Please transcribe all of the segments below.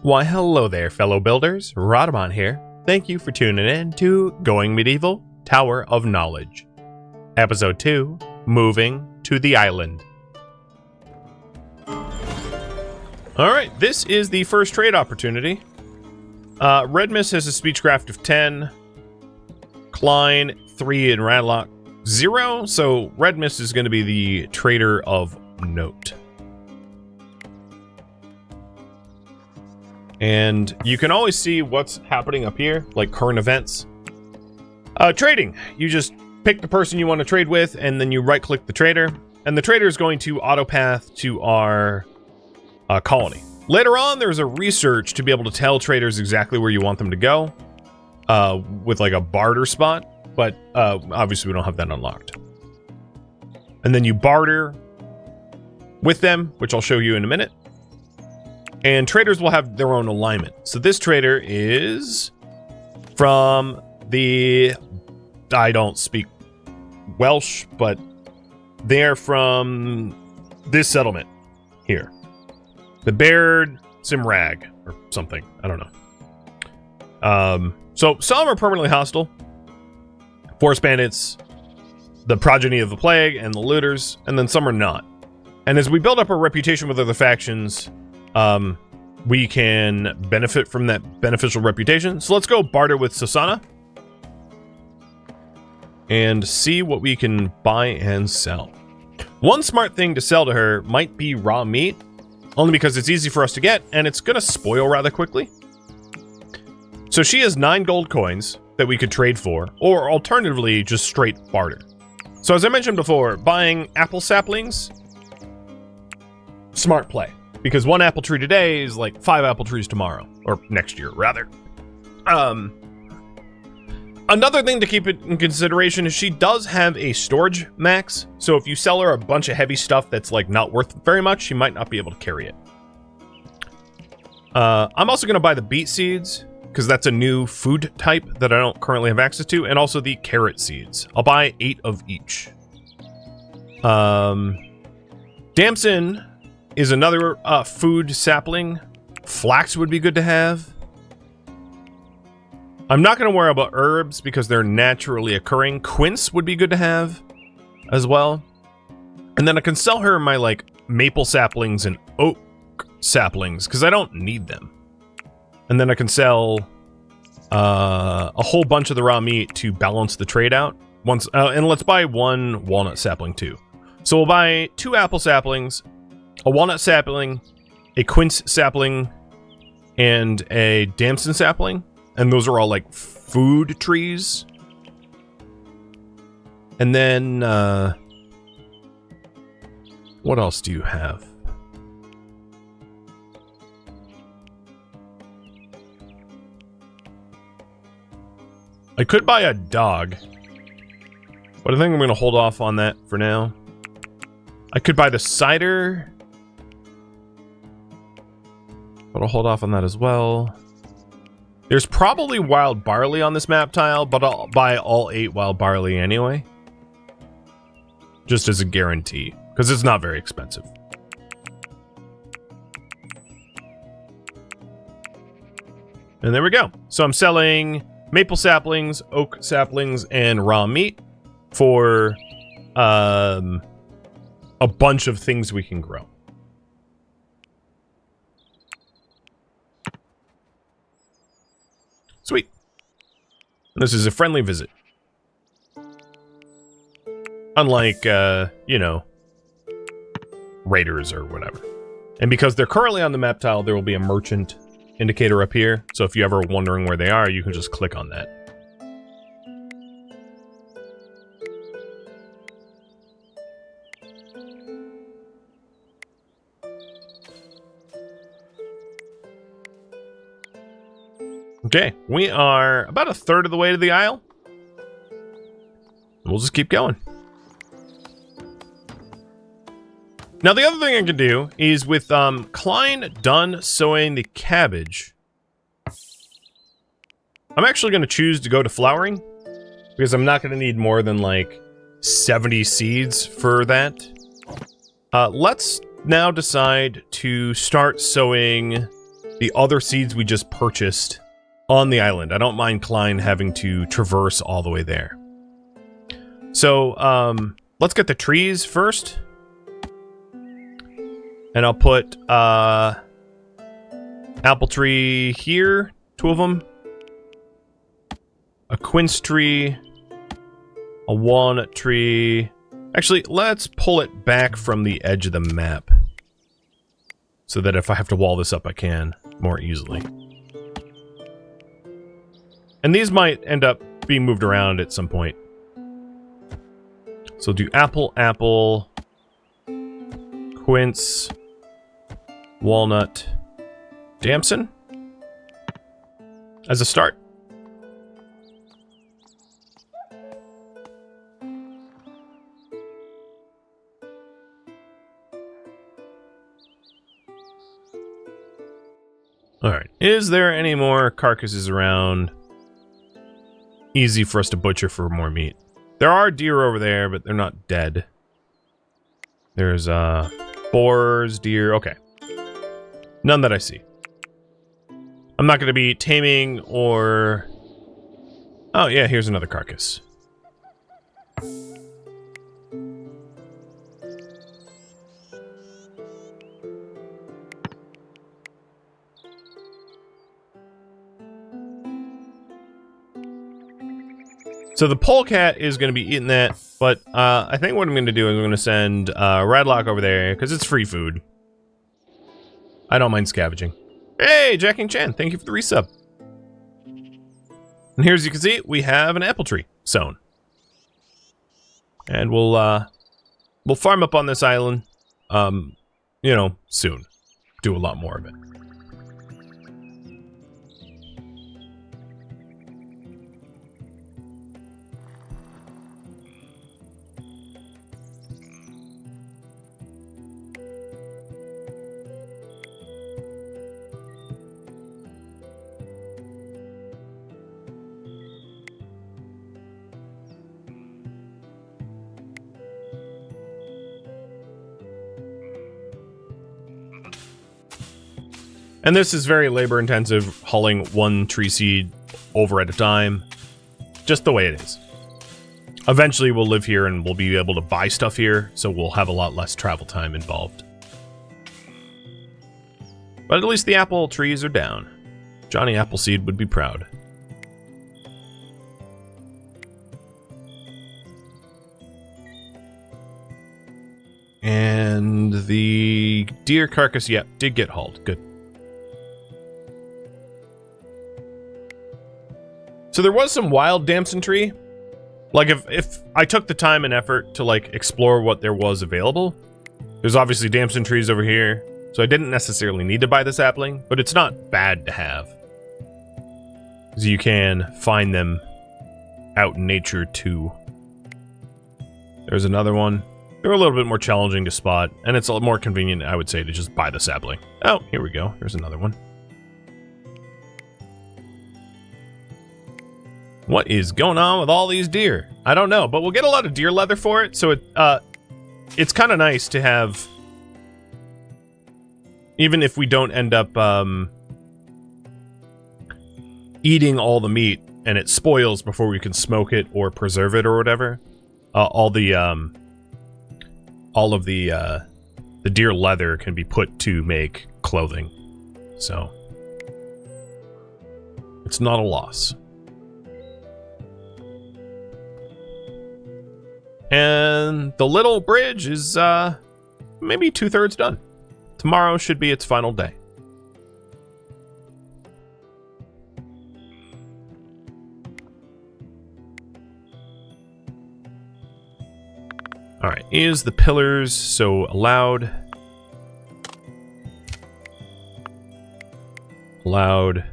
Why hello there, fellow builders, Rhadamant here. Thank you for tuning in to Going Medieval Tower of Knowledge. Episode 2, Moving to the Island. Alright, this is the first trade opportunity. Rhadamant has a speechcraft of 10, Klein 3, and Radlock 0, so Rhadamant is going to be the trader of note. And you can always see what's happening up here, like current events. Trading. You just pick the person you want to trade with, and then you right-click the trader. And the trader is going to autopath to our colony. Later on, there's a research to be able to tell traders exactly where you want them to go, with like a barter spot. But obviously, we don't have that unlocked. And then you barter with them, which I'll show you in a minute. And traders will have their own alignment. So this trader is from the... I don't speak Welsh, but they're from this settlement here. The Baird Simrag, or something. I don't know. So some are permanently hostile. Forest Bandits, the Progeny of the Plague, and the Looters, and then some are not. And as we build up our reputation with other factions... we can benefit from that beneficial reputation. So let's go barter with Susana and see what we can buy and sell. One smart thing to sell to her might be raw meat, only because it's easy for us to get and it's going to spoil rather quickly. So she has 9 gold coins that we could trade for, or alternatively, just straight barter. So as I mentioned before, buying apple saplings, smart play. Because 1 apple tree today is like 5 apple trees tomorrow. Or next year, rather. Another thing to keep in consideration is she does have a storage max. So if you sell her a bunch of heavy stuff that's like not worth very much, she might not be able to carry it. I'm also going to buy the beet seeds, because that's a new food type that I don't currently have access to. And also the carrot seeds. I'll buy 8 of each. Damson is another food sapling. Flax would be good to have. I'm not going to worry about herbs because they're naturally occurring. Quince would be good to have as well. And then I can sell her my like maple saplings and oak saplings because I don't need them. And then I can sell a whole bunch of the raw meat to balance the trade out. And let's buy 1 walnut sapling too. So we'll buy 2 apple saplings, a walnut sapling, a quince sapling, and a damson sapling. And those are all like food trees. And then, what else do you have? I could buy a dog, but I think I'm going to hold off on that for now. I could buy the cider, but I'll hold off on that as well. There's probably wild barley on this map tile, but I'll buy all 8 wild barley anyway. Just as a guarantee, because it's not very expensive. And there we go. So I'm selling maple saplings, oak saplings, and raw meat for a bunch of things we can grow. Sweet. This is a friendly visit. Unlike, you know, raiders or whatever. And because they're currently on the map tile, there will be a merchant indicator up here. So if you're ever wondering where they are, you can just click on that. Okay, we are about 1/3 of the way to the isle. We'll just keep going. Now, the other thing I can do is with Klein done sowing the cabbage, I'm actually going to choose to go to flowering because I'm not going to need more than like 70 seeds for that. Let's now decide to start sowing the other seeds we just purchased on the island. I don't mind Klein having to traverse all the way there. So, let's get the trees first. And I'll put, apple tree here, 2 of them. A quince tree. A walnut tree. Actually, let's pull it back from the edge of the map. So that if I have to wall this up, I can more easily. And these might end up being moved around at some point. So do apple, apple, quince, walnut, damson as a start. Alright, is there any more carcasses around? Easy for us to butcher for more meat. There are deer over there, but they're not dead. There's, boars, deer, okay. None that I see. I'm not going to be taming or... Oh, yeah, here's another carcass. So the polecat is going to be eating that, but I think what I'm going to do is I'm going to send Radlock over there, because it's free food. I don't mind scavenging. Hey, Jacking Chan, thank you for the resub. And here, as you can see, we have an apple tree sown. And we'll farm up on this island, you know, soon. Do a lot more of it. And this is very labor intensive, hauling one tree seed over at a time. Just the way it is. Eventually we'll live here and we'll be able to buy stuff here, so we'll have a lot less travel time involved. But at least the apple trees are down. Johnny Appleseed would be proud. And the deer carcass, yep, did get hauled. Good. So there was some wild damson tree. Like, if I took the time and effort to, like, explore what there was available, there's obviously damson trees over here, so I didn't necessarily need to buy the sapling, but it's not bad to have. Because you can find them out in nature, too. There's another one. They're a little bit more challenging to spot, and it's a lot more convenient, I would say, to just buy the sapling. Oh, here we go. Here's another one. What is going on with all these deer? I don't know, but we'll get a lot of deer leather for it, so it's kind of nice to have, even if we don't end up eating all the meat and it spoils before we can smoke it or preserve it or whatever. All of the deer leather can be put to make clothing, so it's not a loss. And the little bridge is maybe 2/3 done. Tomorrow should be its final day. Alright, is the pillars so allowed? Allowed.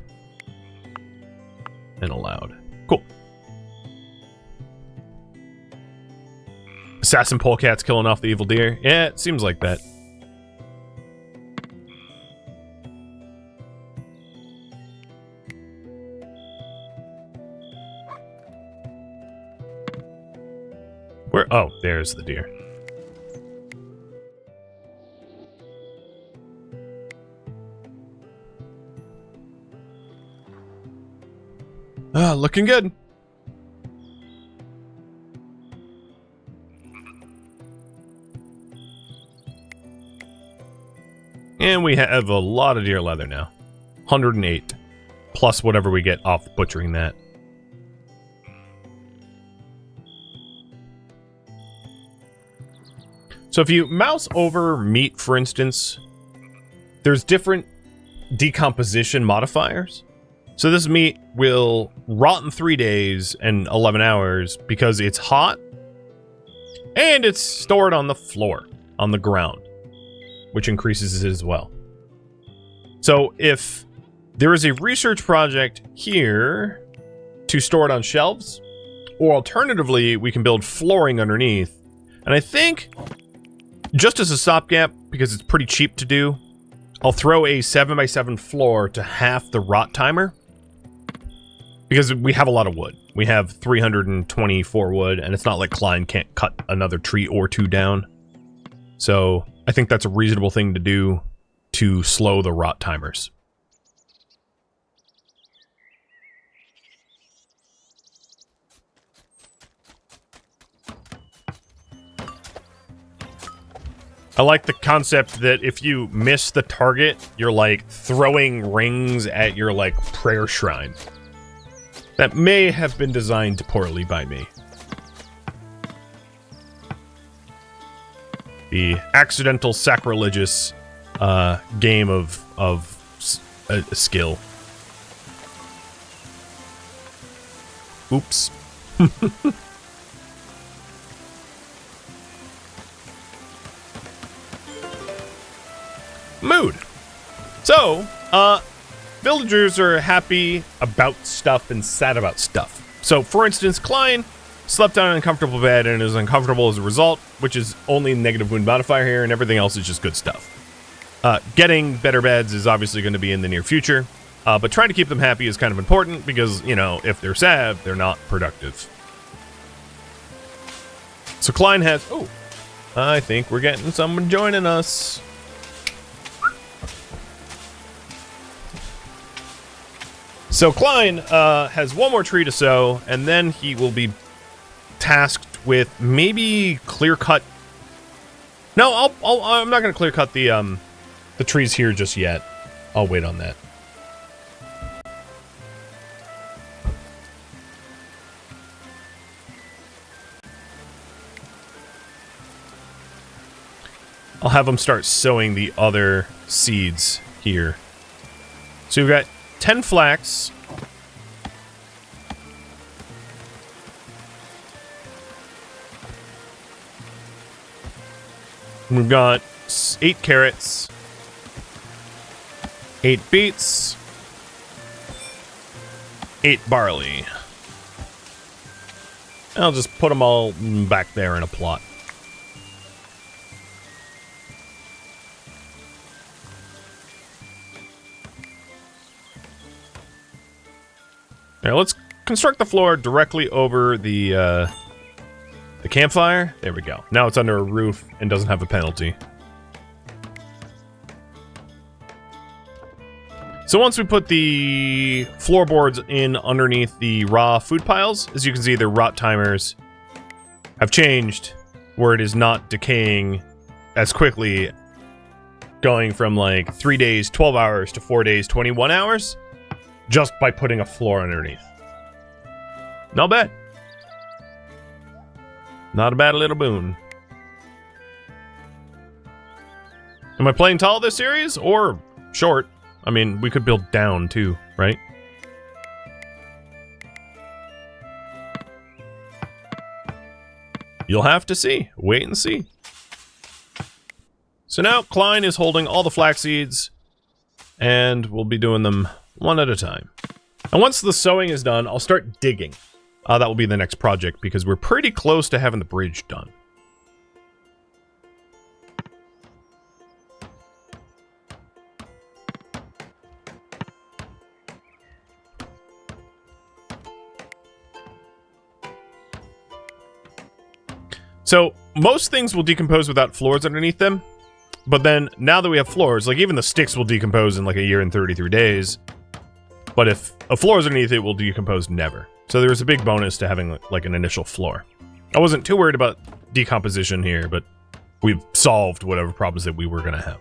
And allowed. Cool. Assassin polecat's killing off the evil deer. Yeah, it seems like that. Where? Oh, there's the deer. Looking good. And we have a lot of deer leather now. 108. Plus whatever we get off butchering that. So if you mouse over meat, for instance, there's different decomposition modifiers. So this meat will rot in 3 days and 11 hours because it's hot. And it's stored on the floor, on the ground, which increases it as well. So if there is a research project here to store it on shelves, or alternatively, we can build flooring underneath. And I think, just as a stopgap, because it's pretty cheap to do, I'll throw a 7x7 floor to half the rot timer. Because we have a lot of wood. We have 324 wood, and it's not like Klein can't cut another tree or two down. So I think that's a reasonable thing to do to slow the rot timers. I like the concept that if you miss the target, you're like throwing rings at your like prayer shrine. That may have been designed poorly by me. The accidental sacrilegious game of skill. Oops. Mood. So, villagers are happy about stuff and sad about stuff. So, for instance, Klein slept on an uncomfortable bed and is uncomfortable as a result, which is only negative wound modifier here, and everything else is just good stuff. Getting better beds is obviously going to be in the near future, but trying to keep them happy is kind of important because, you know, if they're sad, they're not productive. So Klein has... Oh, I think we're getting someone joining us. So Klein has one more tree to sow, and then he will be tasked with maybe clear cut. No, I'm not going to clear cut the trees here just yet. I'll wait on that. I'll have them start sowing the other seeds here. So we've got 10 flax. We've got 8 carrots, 8 beets, 8 barley. I'll just put them all back there in a plot. Now let's construct the floor directly over the campfire. There we go. Now it's under a roof and doesn't have a penalty. So once we put the floorboards in underneath the raw food piles, as you can see, the rot timers have changed where it is not decaying as quickly, going from like 3 days, 12 hours to 4 days, 21 hours. Just by putting a floor underneath. Not bad. Not a bad little boon. Am I playing tall this series? Or short? I mean, we could build down too, right? You'll have to see. Wait and see. So now Klein is holding all the flax seeds. And we'll be doing them one at a time. And once the sowing is done, I'll start digging. That will be the next project because we're pretty close to having the bridge done. So most things will decompose without floors underneath them. But then now that we have floors, like even the sticks will decompose in like a year and 33 days. But if a floor is underneath, it will decompose never. So there's a big bonus to having like an initial floor. I wasn't too worried about decomposition here, but we've solved whatever problems that we were going to have.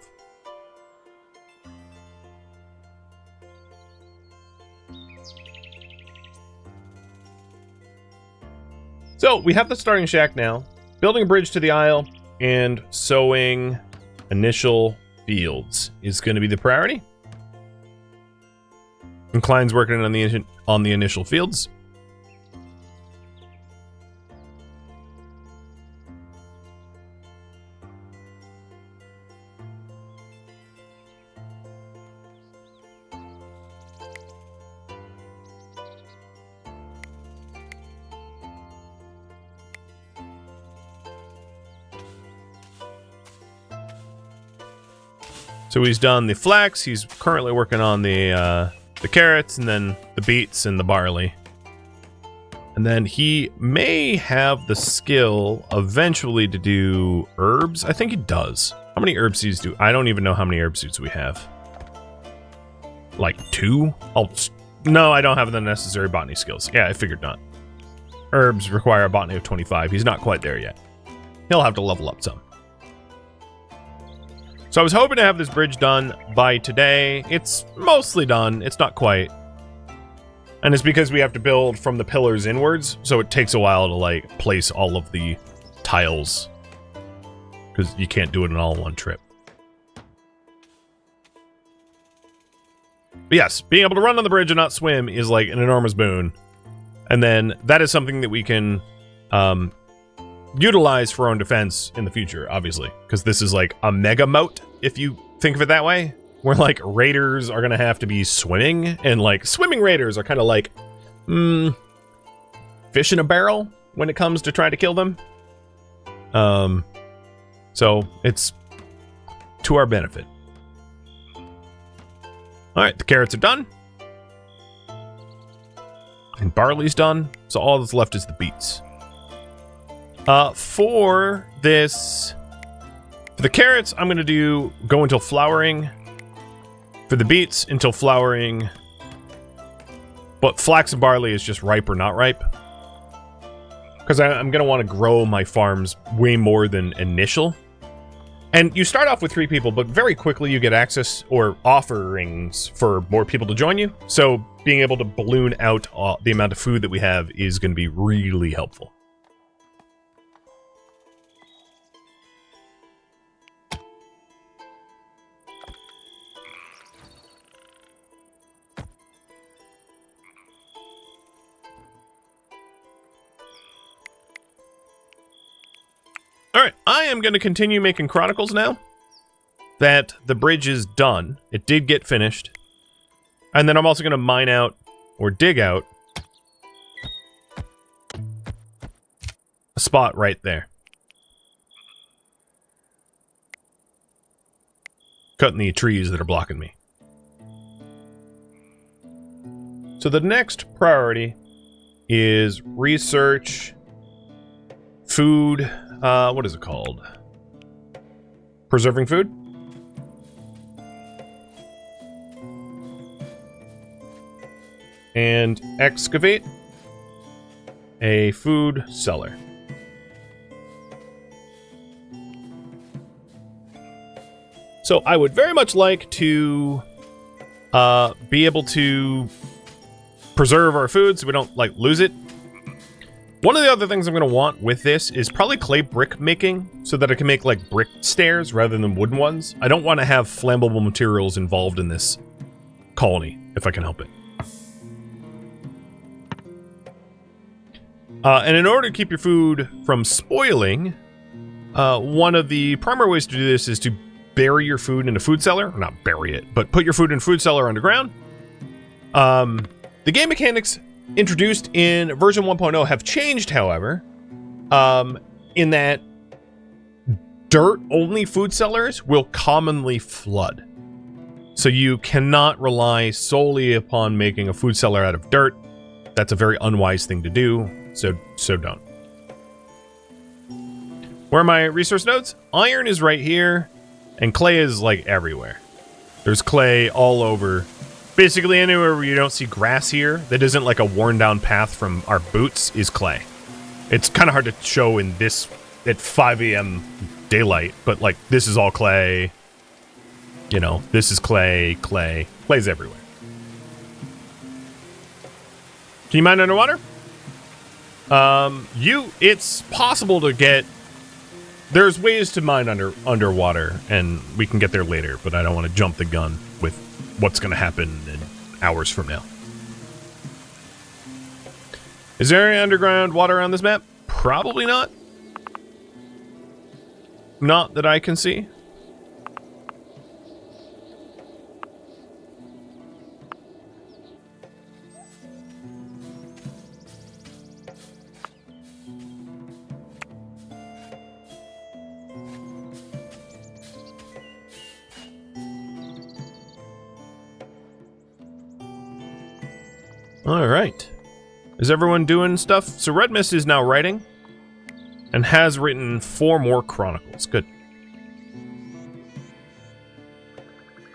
So we have the starting shack now. Building a bridge to the isle and sowing initial fields is going to be the priority. And Klein's working on the initial fields. So he's done the flax. He's currently working on the carrots, and then the beets and the barley. And then he may have the skill eventually to do herbs. I think he does. How many herb seeds do? I don't even know how many herb seeds we have. Like 2? No, I don't have the necessary botany skills. Yeah, I figured not. Herbs require a botany of 25. He's not quite there yet. He'll have to level up some. So I was hoping to have this bridge done by today. It's mostly done. It's not quite. And it's because we have to build from the pillars inwards, so it takes a while to like place all of the tiles. Because you can't do it in all one trip. But yes, being able to run on the bridge and not swim is like an enormous boon. And then that is something that we can utilize for our own defense in the future, obviously, because this is like a mega moat, if you think of it that way, where like raiders are gonna have to be swimming, and like swimming raiders are kind of like fish in a barrel when it comes to trying to kill them. So it's to our benefit. All right, the carrots are done, and barley's done, so all that's left is the beets. For the carrots, I'm going to go until flowering. For the beets, until flowering. But flax and barley is just ripe or not ripe. Because I'm going to want to grow my farms way more than initial. And you start off with 3 people, but very quickly you get access or offerings for more people to join you. So being able to balloon out the amount of food that we have is going to be really helpful. Alright, I am going to continue making chronicles now that the bridge is done. It did get finished. And then I'm also going to mine out, or dig out, a spot right there. Cutting the trees that are blocking me. So the next priority is research, food. What is it called? Preserving food? And excavate a food cellar. So I would very much like to be able to preserve our food so we don't like lose it. One of the other things I'm going to want with this is probably clay brick making, so that I can make like brick stairs rather than wooden ones. I don't want to have flammable materials involved in this colony, if I can help it. And in order to keep your food from spoiling, one of the primary ways to do this is to bury your food in a food cellar. Or not bury it, but put your food in a food cellar underground. The game mechanics introduced in version 1.0 have changed, however, in that dirt-only food cellars will commonly flood. So you cannot rely solely upon making a food cellar out of dirt. That's a very unwise thing to do, so don't. Where are my resource nodes? Iron is right here, and clay is like everywhere. There's clay all over Basically, anywhere where you don't see grass here that isn't like a worn down path from our boots is clay. It's kind of hard to show in this at 5 a.m. daylight, but like this is all clay. You know, this is clay. Clay's everywhere. Can you mine underwater? It's possible to get. There's ways to mine underwater, and we can get there later. But I don't want to jump the gun with what's going to happen in hours from now. Is there any underground water on this map? Probably not. Not that I can see. All right. Is everyone doing stuff? So Red Mist is now writing and has written 4 more chronicles. Good.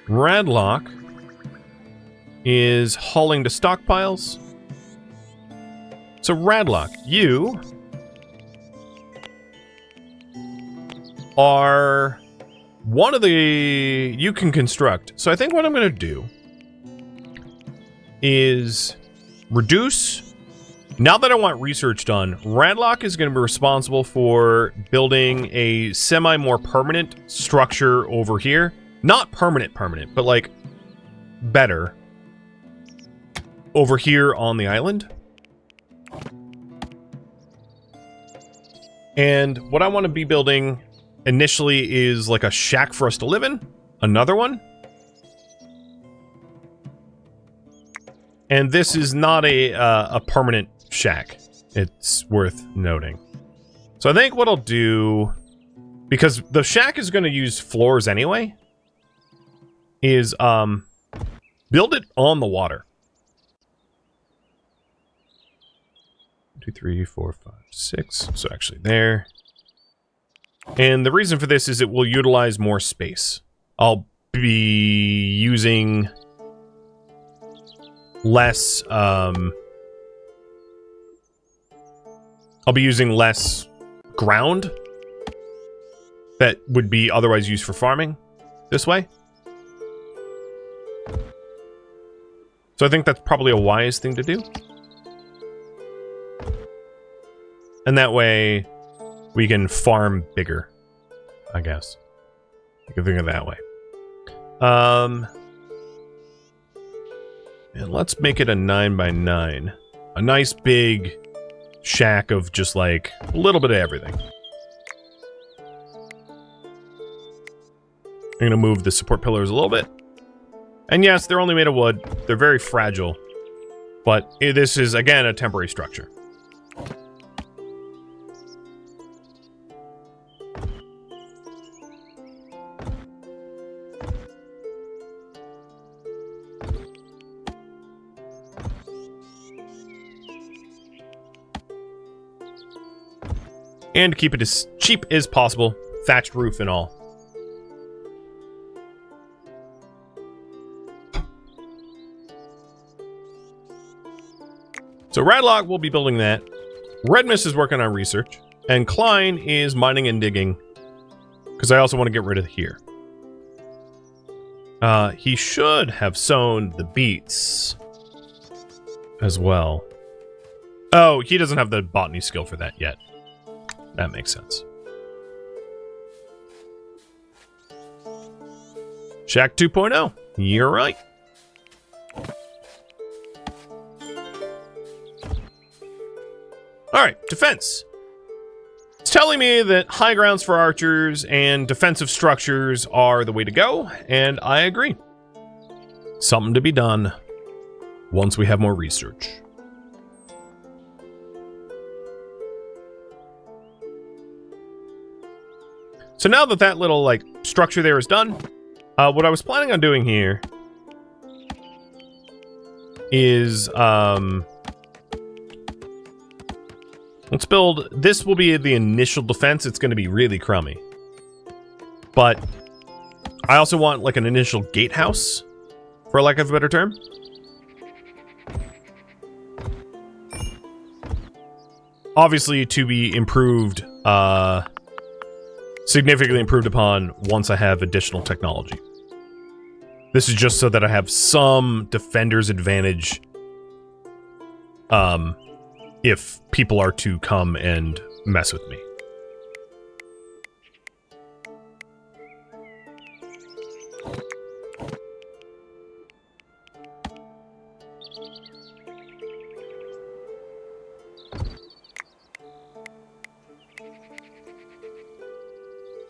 Radlock is hauling to stockpiles. So Radlock, you are one of the... You can construct. So I think what I'm going to do is... reduce. Now that I want research done, Radlock is going to be responsible for building a more permanent structure over here. Not permanent, but like better over here on the island. And what I want to be building initially is like a shack for us to live in. Another one. And this is not a permanent shack. It's worth noting. So I think what I'll do, because the shack is going to use floors anyway, is build it on the water. 2, 3, 4, 5, 6. So actually there. And the reason for this is it will utilize more space. I'll be using less, I'll be using less ground that would be otherwise used for farming this way. So I think that's probably a wise thing to do. And that way we can farm bigger, I guess. You can think of it that way. And let's make it a 9x9. A nice big shack of just like a little bit of everything. I'm going to move the support pillars a little bit. And yes, they're only made of wood. They're very fragile. But this is, again, a temporary structure. And keep it as cheap as possible. Thatched roof and all. So Radlock will be building that. Red Mist is working on research. And Klein is mining and digging. Because I also want to get rid of here. He should have sown the beets as well. Oh, he doesn't have the botany skill for that yet. That makes sense. Shack 2.0. You're right. Alright, defense. It's telling me that high grounds for archers and defensive structures are the way to go, and I agree. Something to be done once we have more research. So now that that little, like, structure there is done, what I was planning on doing here is, let's build, this will be the initial defense. It's going to be really crummy. But I also want, like, an initial gatehouse, for lack of a better term. obviously to be improved, significantly improved upon once I have additional technology. This is just so that I have some defender's advantage if people are to come and mess with me.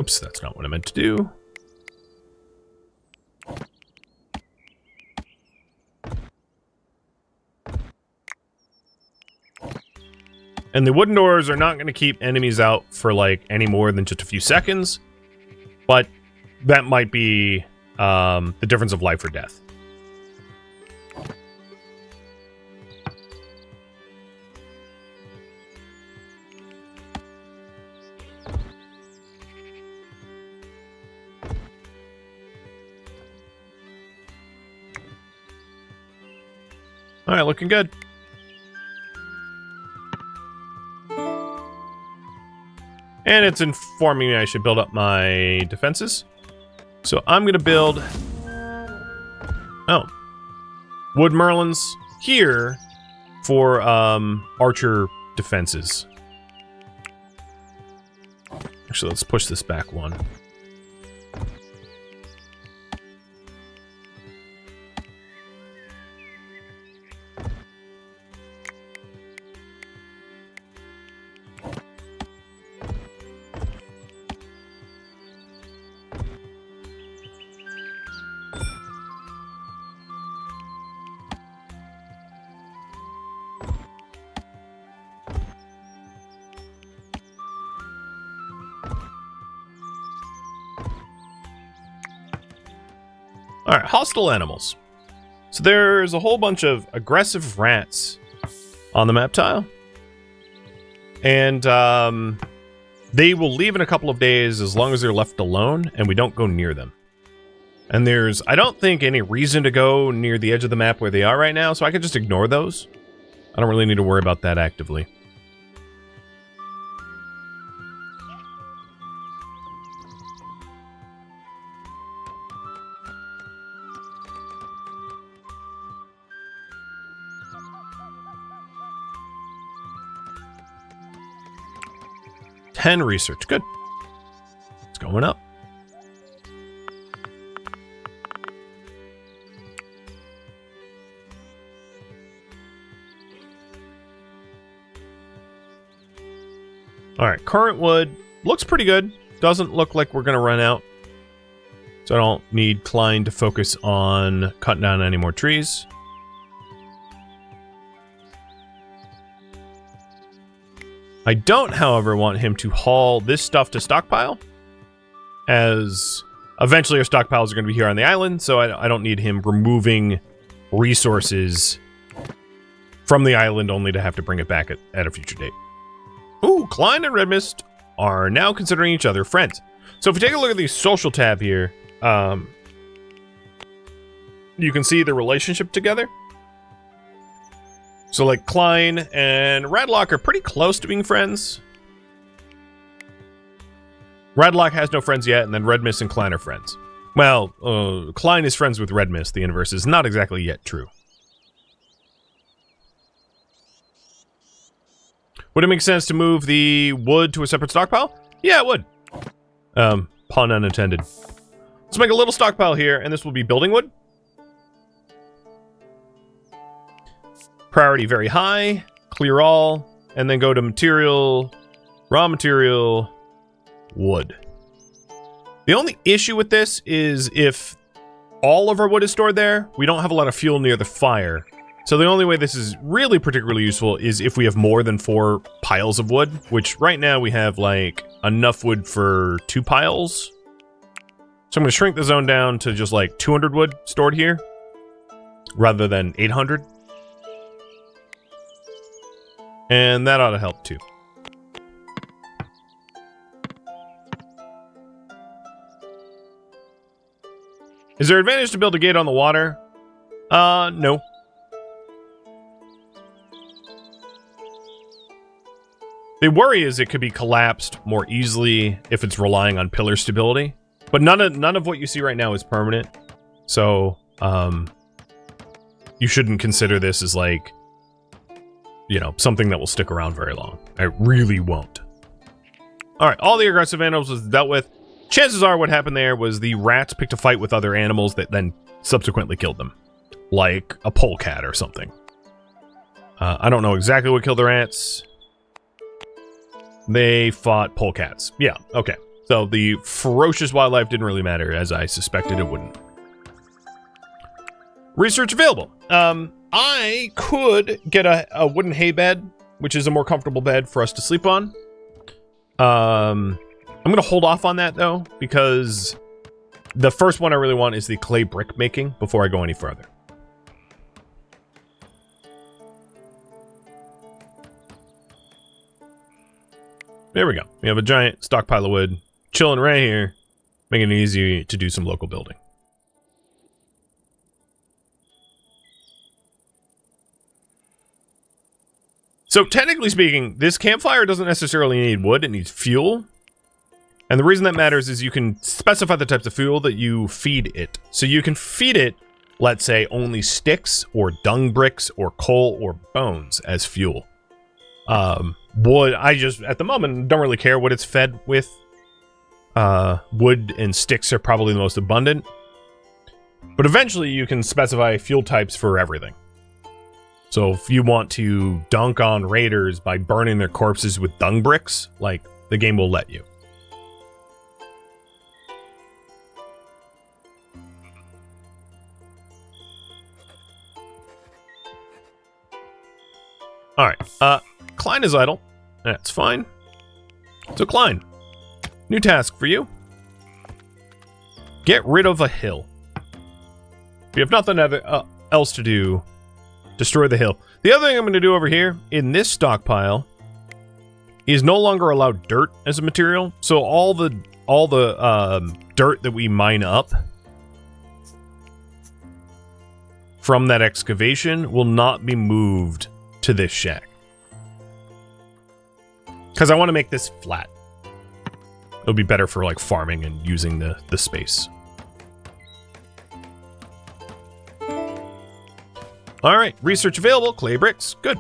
Oops, that's not what I meant to do. And the wooden doors are not going to keep enemies out for, like, any more than just a few seconds. But that might be the difference of life or death. All right, looking good. And it's informing me I should build up my defenses. So I'm going to build... Oh. Wood Merlins here for archer defenses. Actually, let's push this back one. Alright, hostile animals. So there's a whole bunch of aggressive rats on the map tile. And they will leave in a couple of days as long as they're left alone and we don't go near them. And there's, I don't think, any reason to go near the edge of the map where they are right now, so I can just ignore those. I don't really need to worry about that actively. Research. Good. It's going up. Alright, current wood looks pretty good. Doesn't look like we're going to run out. So I don't need Klein to focus on cutting down any more trees. I don't, however, want him to haul this stuff to stockpile, as eventually our stockpiles are going to be here on the island, so I don't need him removing resources from the island only to have to bring it back at a future date. Ooh, Klein and Red Mist are now considering each other friends. So if we take a look at the social tab here, you can see the relationship together. So, like, Klein and Radlock are pretty close to being friends. Radlock has no friends yet, and then Red Mist and Klein are friends. Well, Klein is friends with Red Mist. The inverse is not exactly yet true. Would it make sense to move the wood to a separate stockpile? Yeah, it would. Pun unintended. Let's make a little stockpile here, and this will be building wood. Priority very high, clear all, and then go to material, raw material, wood. The only issue with this is if all of our wood is stored there, we don't have a lot of fuel near the fire. So the only way this is really particularly useful is if we have more than 4 piles of wood, which right now we have like enough wood for 2 piles. So I'm going to shrink the zone down to just like 200 wood stored here rather than 800. And that ought to help too. Is there advantage to build a gate on the water? No. The worry is it could be collapsed more easily if it's relying on pillar stability. But none of what you see right now is permanent. So, you shouldn't consider this as like, you know, something that will stick around very long. It really won't. Alright, all the aggressive animals was dealt with. Chances are what happened there was the rats picked a fight with other animals that then subsequently killed them. Like a polecat or something. I don't know exactly what killed the rats. They fought polecats. Yeah, okay. So the ferocious wildlife didn't really matter, as I suspected it wouldn't. Research available. I could get a wooden hay bed, which is a more comfortable bed for us to sleep on. I'm going to hold off on that, though, because the first one I really want is the clay brick making before I go any further. There we go. We have a giant stockpile of wood chilling right here, making it easy to do some local building. So technically speaking, this campfire doesn't necessarily need wood, it needs fuel. And the reason that matters is you can specify the types of fuel that you feed it. So you can feed it, let's say, only sticks or dung bricks or coal or bones as fuel. Wood, I just, at the moment, don't really care what it's fed with. Wood and sticks are probably the most abundant. But eventually you can specify fuel types for everything. So if you want to dunk on raiders by burning their corpses with dung bricks, like, the game will let you. Alright, Klein is idle. That's fine. So Klein, new task for you. Get rid of a hill. If you have nothing else to do, destroy the hill. The other thing I'm going to do over here, in this stockpile, is no longer allow dirt as a material. So all the dirt that we mine up from that excavation will not be moved to this shack. Because I want to make this flat. It'll be better for like farming and using the space. Alright, research available, clay bricks, good.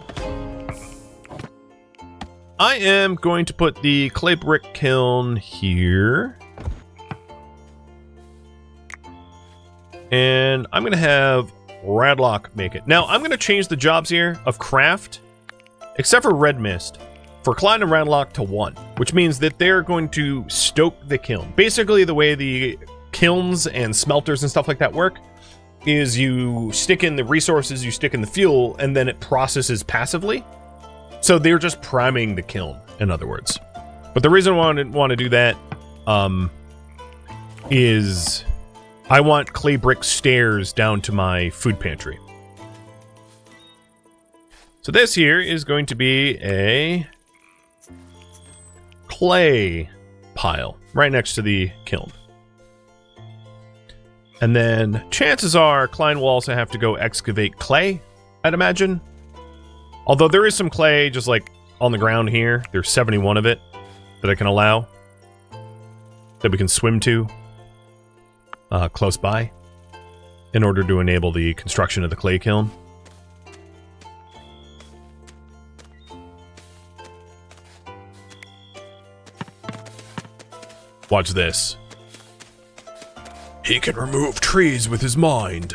I am going to put the clay brick kiln here. And I'm going to have Radlock make it. Now, I'm going to change the jobs here of craft, except for Red Mist, for Klein and Radlock to 1, which means that they're going to stoke the kiln. Basically, the way the kilns and smelters and stuff like that work is you stick in the resources, you stick in the fuel, and then it processes passively. So they're just priming the kiln, in other words. But the reason I want to do that is I want clay brick stairs down to my food pantry. So this here is going to be a clay pile right next to the kiln. And then chances are Klein will also have to go excavate clay, I'd imagine. Although there is some clay just like on the ground here. There's 71 of it that I can allow. That we can swim to close by in order to enable the construction of the clay kiln. Watch this. He can remove trees with his mind.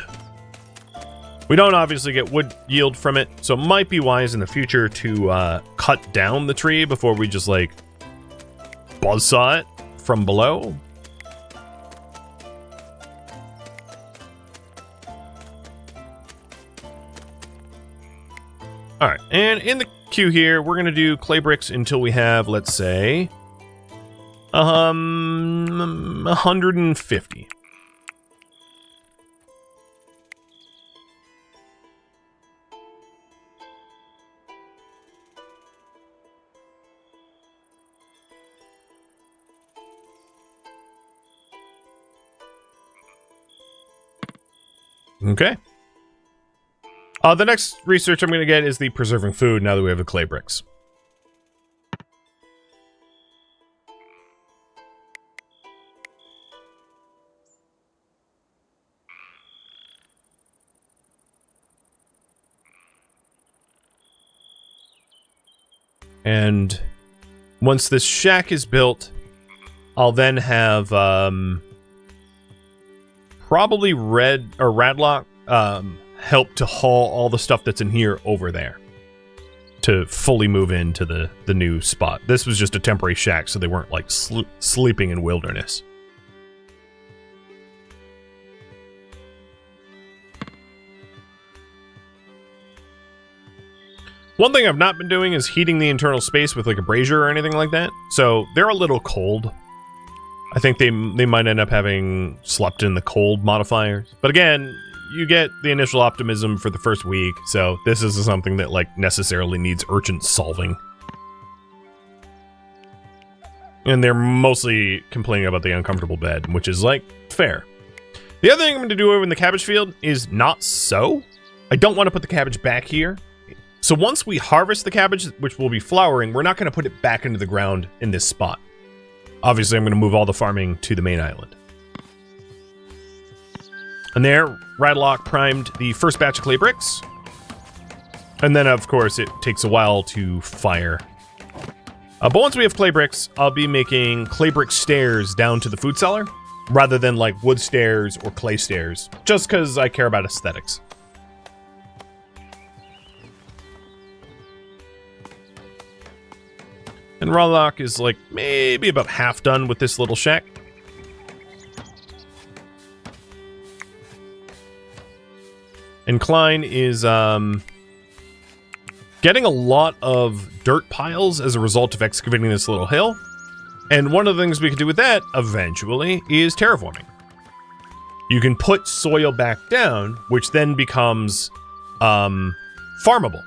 We don't obviously get wood yield from it, so it might be wise in the future to cut down the tree before we just, like, buzzsaw it from below. Alright, and in the queue here, we're going to do clay bricks until we have, let's say, 150. Okay. The next research I'm going to get is the preserving food now that we have the clay bricks. And once this shack is built, I'll then have probably Radlock help to haul all the stuff that's in here over there to fully move into the new spot. This was just a temporary shack, so they weren't like sleeping in wilderness. One thing I've not been doing is heating the internal space with like a brazier or anything like that. So they're a little cold. I think they might end up having slept in the cold modifiers. But again, you get the initial optimism for the first week, so this isn't something that like necessarily needs urgent solving. And they're mostly complaining about the uncomfortable bed, which is like fair. The other thing I'm going to do over in the cabbage field is not sow. I don't want to put the cabbage back here. So once we harvest the cabbage, which will be flowering, we're not going to put it back into the ground in this spot. Obviously, I'm going to move all the farming to the main island. And there, Radlock primed the first batch of clay bricks. And then, of course, it takes a while to fire. But once we have clay bricks, I'll be making clay brick stairs down to the food cellar, rather than like wood stairs or clay stairs, just because I care about aesthetics. And Radlock is like maybe about half done with this little shack. And Klein is getting a lot of dirt piles as a result of excavating this little hill. And one of the things we can do with that, eventually, is terraforming. You can put soil back down, which then becomes farmable.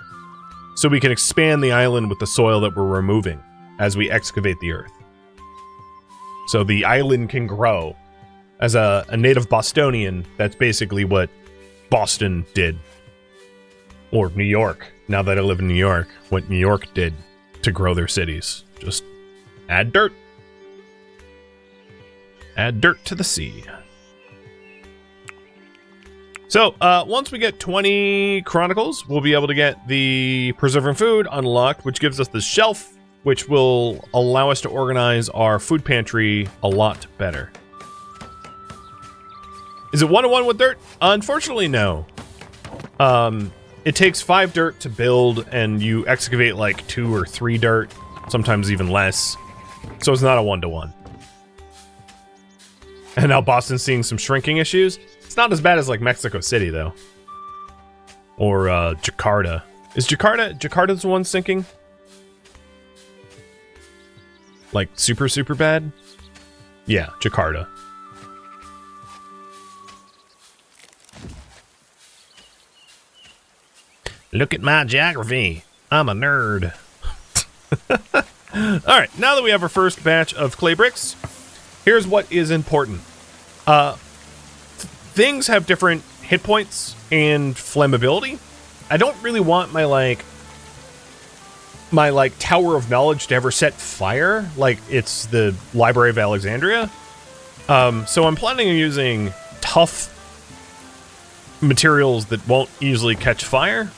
So we can expand the island with the soil that we're removing as we excavate the earth. So the island can grow. As a native Bostonian, that's basically what Boston did. Or New York, now that I live in New York, what New York did to grow their cities. Just add dirt. Add dirt to the sea. So, once we get 20 Chronicles, we'll be able to get the Preserving Food unlocked, which gives us the shelf, which will allow us to organize our food pantry a lot better. Is it 1-to-1 with dirt? Unfortunately, no. It takes 5 dirt to build, and you excavate like 2 or 3 dirt, sometimes even less. So it's not a 1-to-1. And now Boston's seeing some shrinking issues. It's not as bad as like Mexico City, though. Or Jakarta. Is Jakarta's the one sinking? Like super, super bad? Yeah, Jakarta. Look at my geography. I'm a nerd. Alright, now that we have our first batch of clay bricks, here's what is important. Things have different hit points and flammability. I don't really want my Tower of Knowledge to ever set fire, like it's the Library of Alexandria. So I'm planning on using tough materials that won't easily catch fire.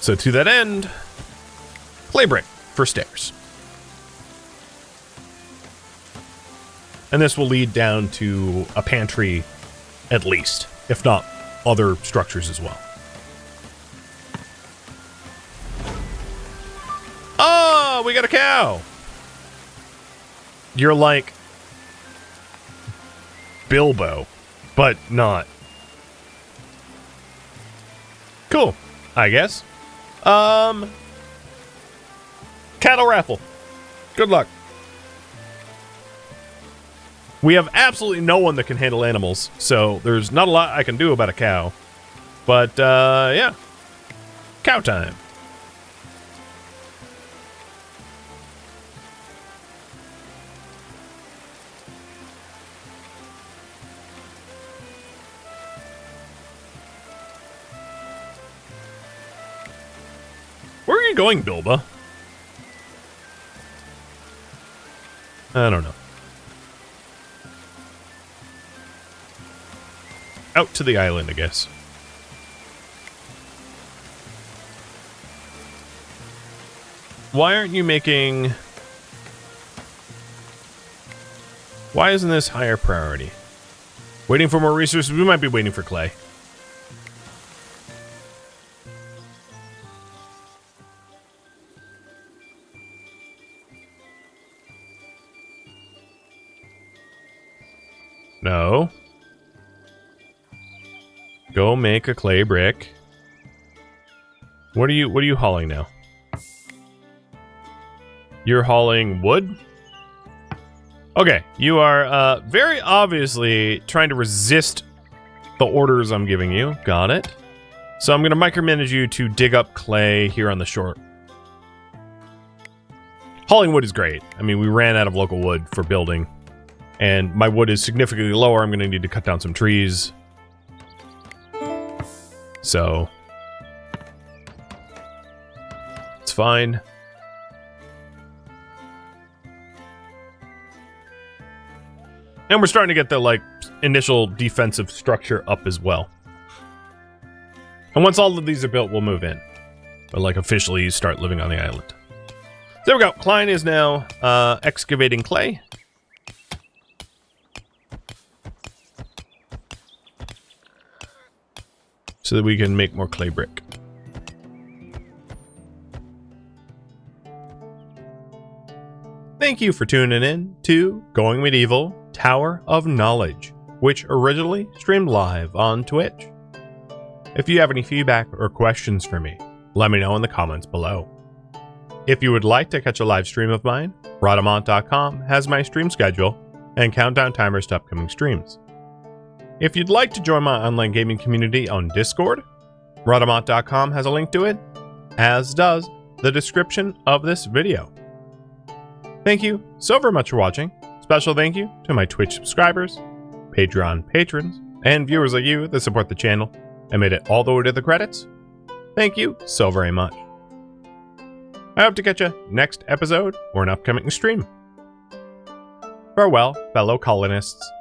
So to that end, clay brick for stairs. And this will lead down to a pantry at least, if not other structures as well. Oh, we got a cow. You're like Bilbo, but not. Cool, I guess. Cattle raffle. Good luck. We have absolutely no one that can handle animals, so there's not a lot I can do about a cow. But, yeah. Cow time. Where are you going, Bilbo? I don't know. Out to the island, I guess. Why aren't you making... Why isn't this higher priority? Waiting for more resources? We might be waiting for clay. No. Go make a clay brick. What are you hauling now? You're hauling wood? Okay, you are very obviously trying to resist the orders I'm giving you. Got it. So I'm going to micromanage you to dig up clay here on the shore. Hauling wood is great. I mean, we ran out of local wood for building. And my wood is significantly lower. I'm going to need to cut down some trees. So... it's fine. And we're starting to get the, like, initial defensive structure up as well. And once all of these are built, we'll move in. But, like, officially start living on the island. There we go. Klein is now excavating clay. So that we can make more clay brick. Thank you for tuning in to Going Medieval Tower of Knowledge, which originally streamed live on Twitch. If you have any feedback or questions for me, let me know in the comments below. If you would like to catch a live stream of mine, Rhadamant.com has my stream schedule and countdown timers to upcoming streams. If you'd like to join my online gaming community on Discord, Rhadamant.com has a link to it, as does the description of this video. Thank you so very much for watching. Special thank you to my Twitch subscribers, Patreon patrons, and viewers like you that support the channel and made it all the way to the credits. Thank you so very much. I hope to catch you next episode or an upcoming stream. Farewell, fellow colonists.